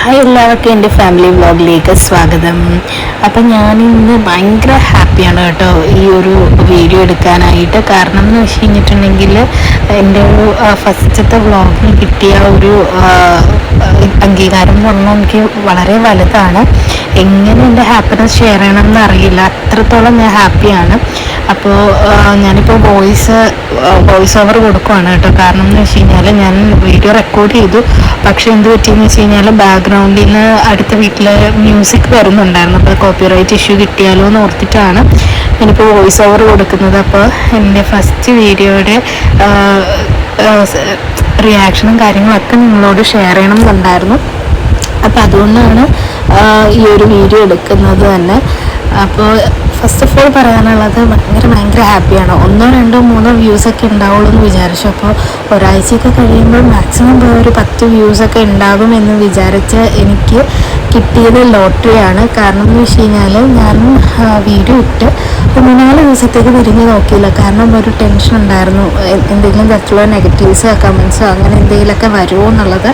Hi, എല്ലാവർക്കും എൻ്റെ family വ്ളോഗിലേക്ക് സ്വാഗതം. അപ്പം ഞാനിന്ന് ഭയങ്കര ഹാപ്പിയാണ് കേട്ടോ ഈ ഒരു വീഡിയോ എടുക്കാനായിട്ട്. കാരണം എന്ന് വെച്ച് കഴിഞ്ഞിട്ടുണ്ടെങ്കിൽ എൻ്റെ ഒരു ഫസ്റ്റത്തെ വ്ളോഗിന് കിട്ടിയ ഒരു അംഗീകാരം എന്ന് പറഞ്ഞാൽ എനിക്ക് വളരെ വലുതാണ്. എങ്ങനെ എൻ്റെ ഹാപ്പിനെസ് ഷെയർ ചെയ്യണമെന്ന് അറിയില്ല, അത്രത്തോളം ഞാൻ ഹാപ്പിയാണ്. അപ്പോൾ ഞാനിപ്പോൾ വോയിസ് ഓവർ കൊടുക്കുവാണ് കേട്ടോ. കാരണം എന്ന് വെച്ച് കഴിഞ്ഞാൽ ഞാൻ വീഡിയോ റെക്കോർഡ് ചെയ്തു, പക്ഷെ എന്ത് പറ്റിയെന്ന് വെച്ച് കഴിഞ്ഞാൽ ബാക്ക്ഗ്രൗണ്ടിൽ നിന്ന് അടുത്ത വീട്ടിൽ മ്യൂസിക് വരുന്നുണ്ടായിരുന്നു. അപ്പോൾ കോപ്പിറൈറ്റ് ഇഷ്യൂ കിട്ടിയാലോ എന്ന് ഓർത്തിട്ടാണ് ഞാനിപ്പോൾ വോയിസ് ഓവർ കൊടുക്കുന്നത്. അപ്പോൾ എൻ്റെ ഫസ്റ്റ് വീഡിയോയുടെ റിയാക്ഷനും കാര്യങ്ങളൊക്കെ നിങ്ങളോട് ഷെയർ ചെയ്യണം എന്നുണ്ടായിരുന്നു. അപ്പോൾ അതുകൊണ്ടാണ് ഈ ഒരു വീഡിയോ എടുക്കുന്നത് തന്നെ. അപ്പോൾ ഫസ്റ്റ് ഓഫ് ഓൾ പറയാനുള്ളത് ഭയങ്കര ഹാപ്പിയാണ്. 1, 2, 3 വ്യൂസൊക്കെ ഉണ്ടാവുള്ളൂ എന്ന് വിചാരിച്ചു. അപ്പോൾ ഒരാഴ്ചയൊക്കെ കഴിയുമ്പോൾ മാക്സിമം ഒരു 10 വ്യൂസൊക്കെ ഉണ്ടാകും എന്ന് വിചാരിച്ച് എനിക്ക് കിട്ടിയത് ലോട്ടറിയാണ്. കാരണം എന്ന് വെച്ച് കഴിഞ്ഞാൽ ഞാൻ വീഡിയോ ഇട്ട് 3-4 ദിവസത്തേക്ക് തിരിഞ്ഞ് നോക്കിയില്ല. കാരണം ഒരു ടെൻഷൻ ഉണ്ടായിരുന്നു, എന്തെങ്കിലും തരത്തിലുള്ള നെഗറ്റീവ്സോ കമൻസോ അങ്ങനെ എന്തെങ്കിലുമൊക്കെ വരുമോ എന്നുള്ളത്.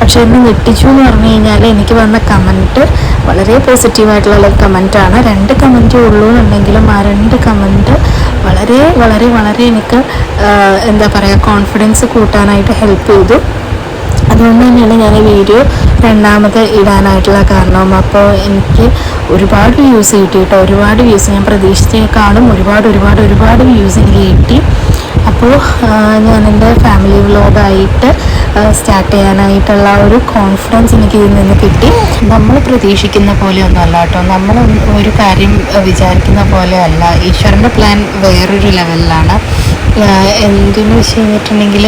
പക്ഷെ എന്നെ ഞെട്ടിച്ചു എന്ന് പറഞ്ഞു കഴിഞ്ഞാൽ എനിക്ക് വന്ന കമൻറ്റ് വളരെ പോസിറ്റീവായിട്ടുള്ള കമൻറ്റാണ്. 2 കമൻറ്റേ ഉള്ളൂ എന്നുണ്ടെങ്കിലും ആ 2 കമൻറ്റ് വളരെ എനിക്ക് എന്താ പറയുക, കോൺഫിഡൻസ് കൂട്ടാനായിട്ട് ഹെൽപ്പ് ചെയ്തു. അതുകൊണ്ട് തന്നെയാണ് ഞാൻ ഈ വീഡിയോ രണ്ടാമത് ഇടാനായിട്ടുള്ള കാരണം. അപ്പോൾ എനിക്ക് ഒരുപാട് വ്യൂസ് കിട്ടി കേട്ടോ, ഒരുപാട് വ്യൂസ്. ഞാൻ പ്രതീക്ഷിച്ചേക്കാളും ഒരുപാട് വ്യൂസ് എനിക്ക് കിട്ടി. അപ്പോൾ ഞാൻ എൻ്റെ ഫാമിലി വ്ളോഗായിട്ട് സ്റ്റാർട്ട് ചെയ്യാനായിട്ടുള്ള ഒരു കോൺഫിഡൻസ് എനിക്ക് ഇതിൽ നിന്ന് കിട്ടി. നമ്മൾ പ്രതീക്ഷിക്കുന്ന പോലെയൊന്നുമല്ല കേട്ടോ, നമ്മൾ ഒരു കാര്യം വിചാരിക്കുന്ന പോലെയല്ല. ഈശ്വരൻ്റെ പ്ലാൻ വേറൊരു ലെവലിലാണ്. എന്തെന്ന് വെച്ച് കഴിഞ്ഞിട്ടുണ്ടെങ്കിൽ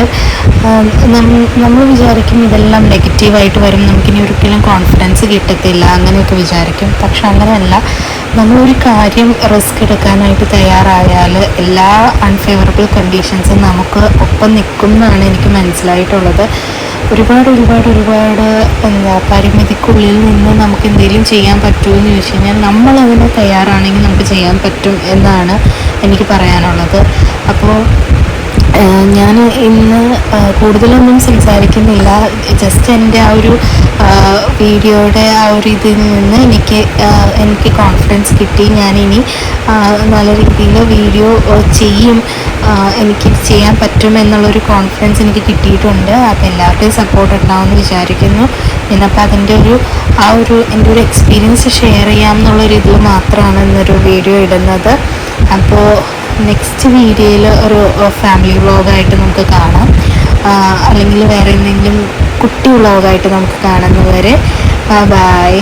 നമ്മൾ വിചാരിക്കും ഇതെല്ലാം നെഗറ്റീവായിട്ട് വരും, നമുക്കിനി ഒരിക്കലും കോൺഫിഡൻസ് കിട്ടത്തില്ല, അങ്ങനെയൊക്കെ വിചാരിക്കും. പക്ഷെ അങ്ങനെയല്ല. നമ്മളൊരു കാര്യം റിസ്ക് എടുക്കാനായിട്ട് തയ്യാറായാൽ എല്ലാ അൺഫേവറബിൾ കണ്ടീഷൻസും നമുക്ക് ഒപ്പം നിൽക്കും എന്നാണ് എനിക്ക് മനസ്സിലായിട്ടുള്ളത്. ഒരുപാട് എന്താ പരിമിതിക്കുള്ളിൽ നിന്ന് നമുക്ക് എന്തെങ്കിലും ചെയ്യാൻ പറ്റുമെന്ന് ചോദിച്ചു കഴിഞ്ഞാൽ നമ്മളതിന് തയ്യാറാണെങ്കിൽ നമുക്ക് ചെയ്യാൻ പറ്റും എന്നാണ് എനിക്ക് പറയാനുള്ളത്. അപ്പോൾ ഞാൻ ഇന്ന് കൂടുതലൊന്നും സംസാരിക്കുന്നില്ല. ജസ്റ്റ് എൻ്റെ ആ ഒരു വീഡിയോയുടെ ആ ഒരു ഇതിൽ നിന്ന് എനിക്ക് കോൺഫിഡൻസ് കിട്ടി. ഞാനിനി നല്ല രീതിയിൽ വീഡിയോ ചെയ്യും, എനിക്ക് ചെയ്യാൻ പറ്റും എന്നുള്ളൊരു കോൺഫിഡൻസ് എനിക്ക് കിട്ടിയിട്ടുണ്ട്. അപ്പോൾ എല്ലാവരുടെയും സപ്പോർട്ട് ഉണ്ടാവുമെന്ന് വിചാരിക്കുന്നു. പിന്നപ്പോൾ അതിൻ്റെ എൻ്റെ ഒരു എക്സ്പീരിയൻസ് ഷെയർ ചെയ്യാം എന്നുള്ളൊരു ഇതിൽ മാത്രമാണ് ഇന്നൊരു വീഡിയോ ഇടുന്നത്. അപ്പോൾ നെക്സ്റ്റ് വീഡിയോയിൽ ഒരു ഫാമിലി വ്ളോഗായിട്ട് നമുക്ക് കാണാം, അല്ലെങ്കിൽ വേറെ എന്തെങ്കിലും കുട്ടി വ്ളോഗായിട്ട് നമുക്ക് കാണുന്നവരെ ബൈ.